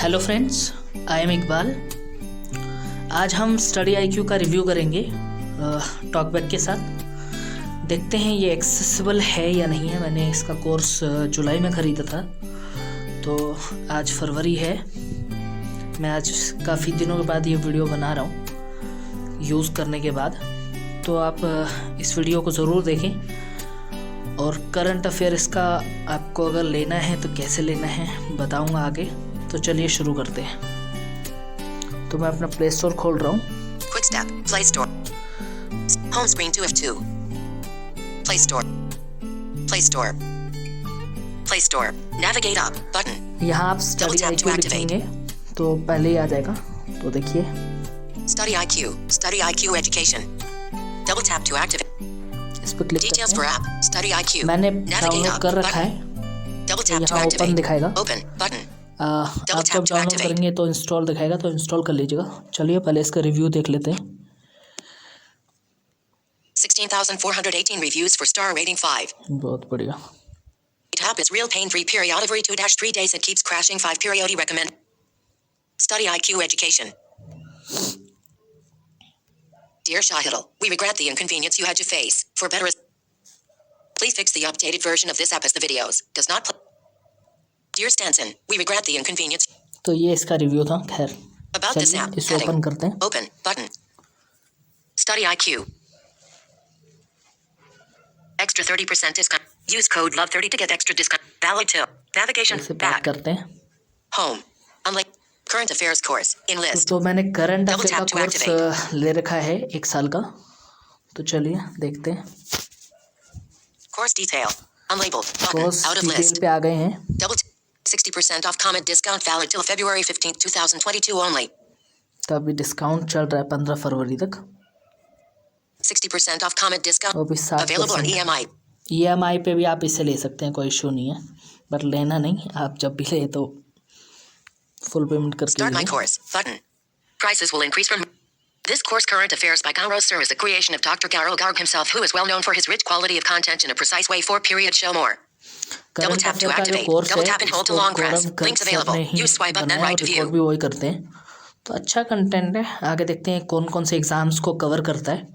Hello friends, I am Iqbal. आज हम study IQ का रिव्यू करेंगे टॉकबैक के साथ। देखते हैं ये एक्सेसिबल है या नहीं है। मैंने इसका कोर्स जुलाई में ख़रीदा था, तो आज फरवरी है। मैं आज काफ़ी दिनों के बाद ये वीडियो बना रहा हूँ यूज़ करने के बाद। तो आप इस वीडियो को ज़रूर देखें और करंट अफेयर इसका आपको अगर लेना है तो कैसे लेना है बताऊँगा आगे। तो चलिए शुरू करते हैं। तो मैं अपना प्ले स्टोर खोल रहा हूँ। Quick step, Play Store. Home screen 2 of 2. Play Store. Play Store. Play Store. Navigate up button. यहाँ आप स्टडी आईक्यू लिखेंगे तो पहले ही आ जाएगा। तो देखिए Study IQ Education. Double tap to activate. इस पर क्लिक Details करते for हैं। app. Study IQ. मैंने Navigate डाउनलोड up कर रखा button. है। Double तो tap to यहाँ ओपन activate. दिखाएगा। Open button. आप Double जब tap to डाउनलोड activate. करेंगे तो इंस्टॉल दिखाएगा, तो इंस्टॉल कर लीजिएगा। चलिए पहले इसका रिव्यू देख लेते हैं। 16,418 reviews for star rating 5. बहुत बढ़िया। Tap is real pain free period every 2-3 days. It keeps crashing 5 period recommend. Study IQ Education. Dear Shahidal, we regret the inconvenience you had to face. For better, please fix the updated version of this app as the videos does not. Dear Stanson, we regret the inconvenience. तो ये इसका review था। खैर About this चलिए app. इसे open करते हैं। Open button. Study IQ. Extra 30% discount. Use code LOVE30 to get extra discount. Valid till. Navigation इसे बैक back. करते हैं। Home. Unlike current affairs course in list. तो मैंने करंट Double अफेयर tap का to course ले रखा है 1 साल का। तो चलिए देखते हैं। Course detail. Unlabeled. Button. Course Out of detail list. पे आ गए हैं। Double 60% off comment discount valid till February 15th, 2022 only. तो अभी डिस्काउंट चल रहा है 15 फरवरी तक। 60% off comment discount. वो भी available on 7%। EMI. EMI पे भी आप इसे ले सकते हैं, कोई इशू नहीं है। बट लेना नहीं, आप जब भी ले तो फुल पेमेंट करके Start my लीजिए। course button. Prices will increase from this course. Current Affairs by Garo Sir is the creation of Dr. Garo Garg himself, who is well known for his rich quality of content in a precise way. Show more. Double current tap to affair का जो activate. Course Double है tap and hold to इसको long press. गौरव Links sir available. ने ही Use swipe up and बनाया right और to record view. भी वही करते हैं। तो अच्छा कंटेंट है। आगे देखते हैं कौन कौन से एग्जाम्स को कवर करता है।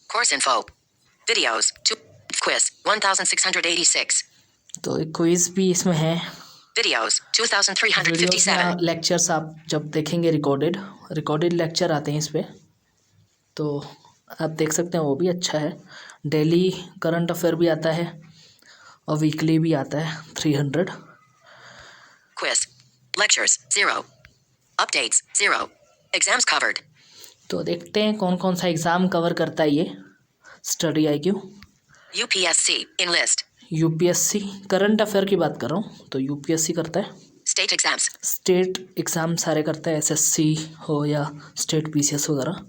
Course info. Videos. Quiz. 1,686. तो एक क्विज भी इसमें है। Videos. वीडियोस 2,357. में लेक्चर्स आप जब देखेंगे रिकॉर्डेड लेक्चर आते हैं इस पे, तो आप देख सकते हैं। वो भी अच्छा है। डेली करंट अफेयर भी आता है और वीकली भी आता है 300। Quiz. Lectures. 0. Updates. 0. Exams covered. तो देखते हैं कौन कौन सा एग्ज़ाम कवर करता है ये study IQ. UPSC. In list. UPSC current affair की बात कर रहा हूँ, तो यूपीएससी करता है। State exams. स्टेट एग्ज़ाम सारे करता है, एसएससी हो या स्टेट पीसीएस वगैरह।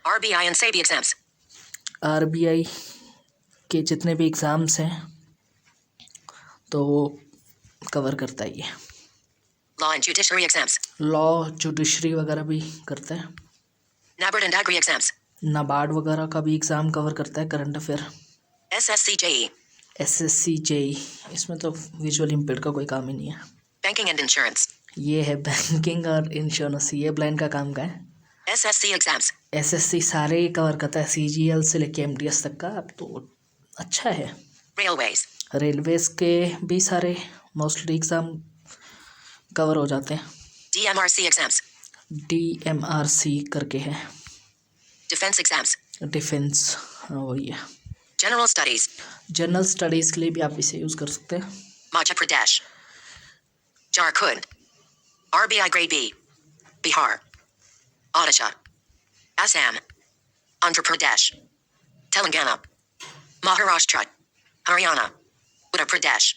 RBI and SEBI exams. RBI के जितने भी एग्ज़ाम्स हैं तो वो कवर करता है ये। Law and Judiciary exams. Law judiciary वगैरह भी करता है। NABARD and Agri exams. NABARD वगैरह का भी एग्ज़ाम कवर करता है current affair. SSC JE. SSC JE, इसमें तो विजुअल इम्पेयर्ड का कोई काम ही नहीं है। Banking and insurance. ये है बैंकिंग और इंश्योरेंस, ये ब्लाइंड का काम का है। SSC exams. एसएससी सारे ही कवर करता है, सीजीएल से लेके एमटीएस तक का। अब तो अच्छा है। Railways. रेलवेज के भी सारे मोस्टली एग्ज़ाम कवर हो जाते हैं। DMRC exams. DMRC करके है, Defense exams. डिफेंस। हाँ वही है। General studies. जनरल स्टडीज़ के लिए भी आप इसे यूज़ कर सकते हैं। Madhya Pradesh. Jharkhand. RBI grade B. Bihar. Odisha. Assam. Andhra Pradesh. Telangana. Maharashtra. Haryana. Uttar Pradesh.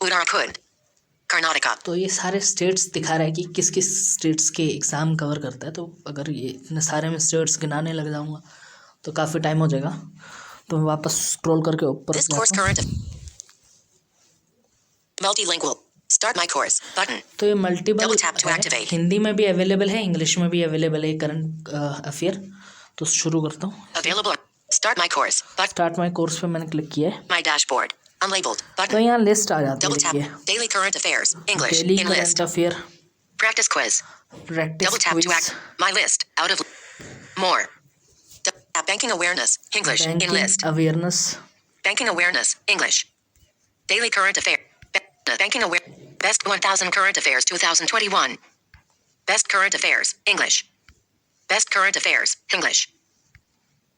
Uttarakhand. Karnataka. तो ये सारे स्टेट्स दिखा रहा है कि किस किस स्टेट्स के एग्ज़ाम कवर करता है। तो अगर ये इतने सारे में स्टेट्स गिनाने लग जाऊँगा तो काफ़ी टाइम हो जाएगा। तो मैं वापस स्क्रॉल करके ऊपर This course current. Multilingual. Start my course button. तो ये मल्टीपल Double tap to है, activate. हिंदी में भी अवेलेबल है, इंग्लिश में भी अवेलेबल है करंट अफेयर। तो शुरू करता हूँ। Available. Start my course button. Start my course पे मैंने क्लिक किया है। My dashboard. Unlabeled तो button. यहाँ लिस्ट आ जाती है। Double tap. देखिए Daily current affairs. English daily in list. Current affair Practice quiz. Practice Double tap to quiz, act. My list. Out of more. Banking awareness. English. In banking list. Awareness, Banking awareness. English. Daily current affair. Banking aware. Best 1000 current affairs 2021. Best current affairs. English. Best current affairs. English.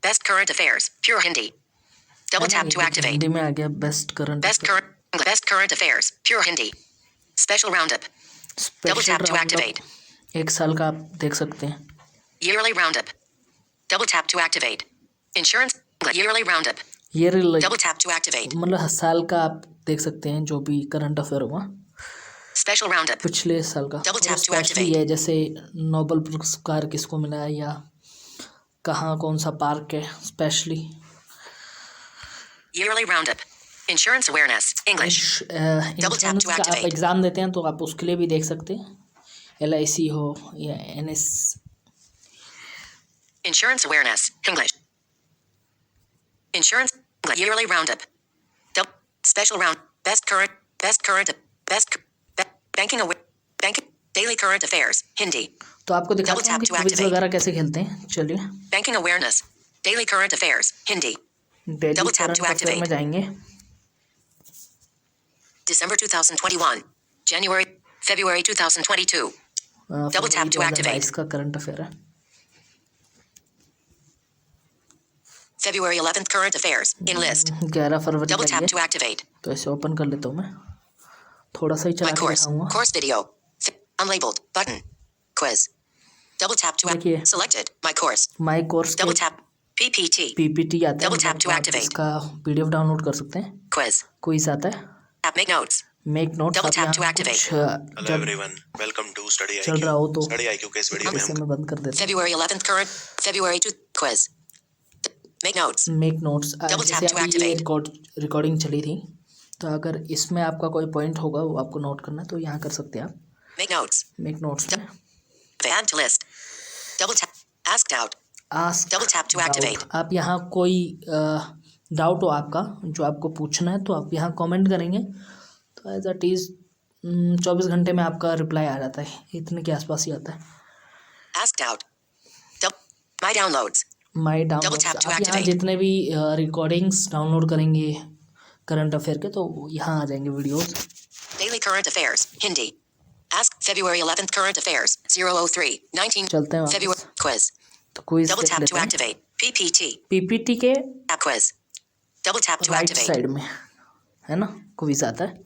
Best current affairs. Pure Hindi. है Double ना, tap to ये activate. Hindi में आ गया best current, Best current affairs. Pure Hindi. Special roundup. Double special tap to round activate. Up, एक साल का आप देख सकते हैं। Yearly roundup. Double tap to activate. Insurance. Yearly roundup. ये Double tap to activate. मतलब हर साल का आप देख सकते हैं जो भी करंट अफेयर हुआ Special roundup. पिछले साल का। Double tap to specially activate. है जैसे नोबेल पुरस्कार किसको मिला है या कहाँ कौन सा पार्क है specially. Yearly roundup. Insurance awareness. English. Double tap insurance to का आप activate. एग्ज़ाम देते हैं तो आप उसके लिए भी देख सकते हैं, LIC हो या NS। Insurance awareness. English. Insurance. Yearly roundup. Special round. Best current. Banking aware. Banking. Daily current affairs. Hindi. तो आपको Double दिखाता हूँ tap कि to क्विज activate. वगैरह कैसे खेलते हैं। चलिए Banking awareness. Daily current affairs. Hindi. Daily Double tap current to affair में activate. जाएंगे। December 2021. January. February 2022. Double tap to activate. 2022 का करंट अफेयर है। February 11th current affairs. In list. 11 February Double का tap ये, to activate. तो इसे open कर लेता हूँ मैं, थोड़ा सा ही चला My के course. दिखाऊंगा। Course video. Unlabeled. Button. Quiz. Double tap to देखिए। activate. Selected. My course. My course Double tap. PPT. PPT आता है, Double tap to आप activate. इसका PDF डाउनलोड कर सकते हैं। Quiz. क्विज आता है, Tap make notes. Make notes. Double आप tap यहाँ to activate. कुछ हेलो जब एवरीवन, वेलकम टू स्टडी चल रहा हो तो स्टडी आईक्यू के इस वीडियो में इसे हम मैं बंद कर देता February 11th current. February 2 quiz. Make notes. हूँ। मेक नोट्स, Double tap जैसे to अभी ये activate. रिकॉर्डिंग चली थी, तो अगर इसमें आपका कोई पॉइंट होगा वो आपको नोट करना है तो यहाँ कर सकते हैं आप Make notes. मेक नोट्स में। Add to list. Double tap. Asked out. Ask Double tap to activate. आप यहाँ कोई डाउट हो आपका जो आपको पूछना है तो आप यहाँ कमेंट करेंगे तो एज इट इज़ 24 घंटे में आपका रिप्लाई आ जाता है, इतने के आसपास ही आता है। Asked out. My downloads. My Double downloads, tap to आप यहाँ activate. जितने भी रिकॉर्डिंग्स डाउनलोड करेंगे करंट अफेयर के तो यहाँ आ जाएंगे videos. Daily current affairs. Hindi. Ask February 11th current affairs. 003. 19. चलते हैं February वापस, quiz. तो क्विज Double देख tap to लेते हैं। activate. PPT. PPT के App quiz. Double tap to right activate. Side में है ना क्विज आता है,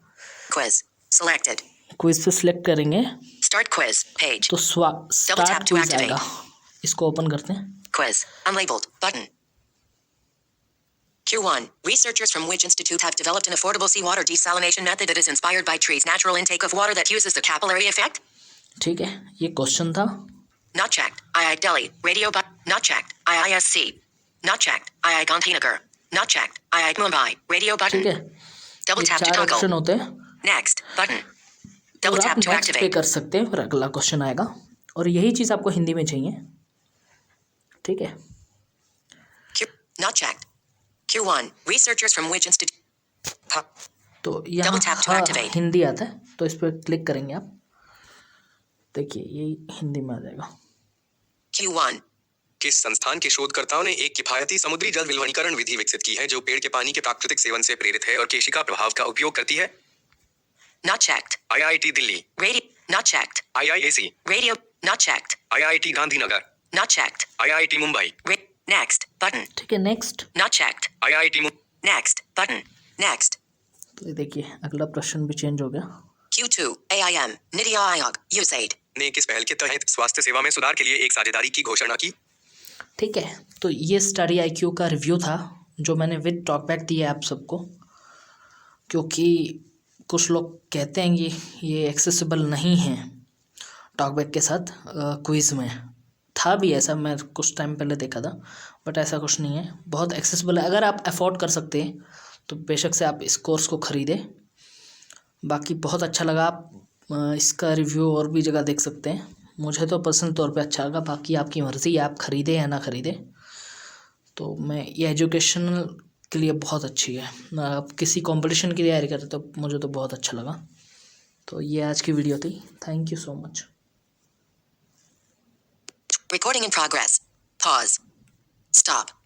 Quiz. Selected. क्विज पे सिलेक्ट करेंगे Start quiz. Page. तो tap start to quiz activate. आएगा, इसको ओपन करते हैं। Quiz. Unlabeled. Button. Q1. Researchers from which institute have developed an affordable seawater desalination method that is inspired by trees' natural intake of water that uses the capillary effect? ठीक है, ये question था। Not checked. II Delhi. Radio but not checked. IISC. Not checked. II Gandhinagar. Not checked. II Mumbai. Radio button. ठीक है, Double ये tap to 4 option toggle. होते हैं Next button. और Double आप tap to नेक्स्ट पे activate. कर सकते हैं, फिर अगला क्वेश्चन आएगा और यही चीज़ आपको हिंदी में चाहिए। ठीक है, Q. Not checked. Q1. Researchers from which institute? तो यहाँ Double tap to activate. Hindi आता है तो इस पर क्लिक करेंगे आप, देखिए ये हिंदी में आ जाएगा। Q1. किस संस्थान के शोधकर्ताओं ने एक किफायती समुद्री जल विलवणीकरण विधि विकसित की है जो पेड़ के पानी के प्राकृतिक सेवन से प्रेरित है और केशिका प्रभाव का उपयोग करती है? Not checked. IIT Delhi, Radio. Not checked. IIAC, Radio. Not checked. IIT Gandhinagar, Not checked. IIT Mumbai, Next button. ठीक है, next. Not checked. IIT Next button. Next. तो ये देखिए अगला प्रश्न भी चेंज हो गया। Q2. AIM. Niti Aayog. USAID. ने किस पहल के तहत स्वास्थ्य सेवा में सुधार के लिए एक साझेदारी की घोषणा की? ठीक है, तो ये स्टडी IQ का रिव्यू था जो मैंने विद टॉकबैक दिया आप सबको, क्योंकि कुछ लोग कहते हैं कि ये एक्सेसिबल नहीं है टॉकबैक के साथ। क्विज़ में था भी ऐसा, मैं कुछ टाइम पहले देखा था, बट ऐसा कुछ नहीं है, बहुत एक्सेसिबल है। अगर आप अफोर्ड कर सकते हैं तो बेशक से आप इस कोर्स को ख़रीदें। बाकी बहुत अच्छा लगा, आप इसका रिव्यू और भी जगह देख सकते हैं। मुझे तो पर्सनल तौर पे अच्छा लगा, बाकी आपकी मर्ज़ी है, आप ख़रीदें या ना ख़रीदें। तो मैं ये एजुकेशनल के लिए बहुत अच्छी है। आप किसी कंपटीशन की तैयारी करते तो मुझे तो बहुत अच्छा लगा। तो ये आज की वीडियो थी। Thank you so much. Recording in progress. Pause. Stop.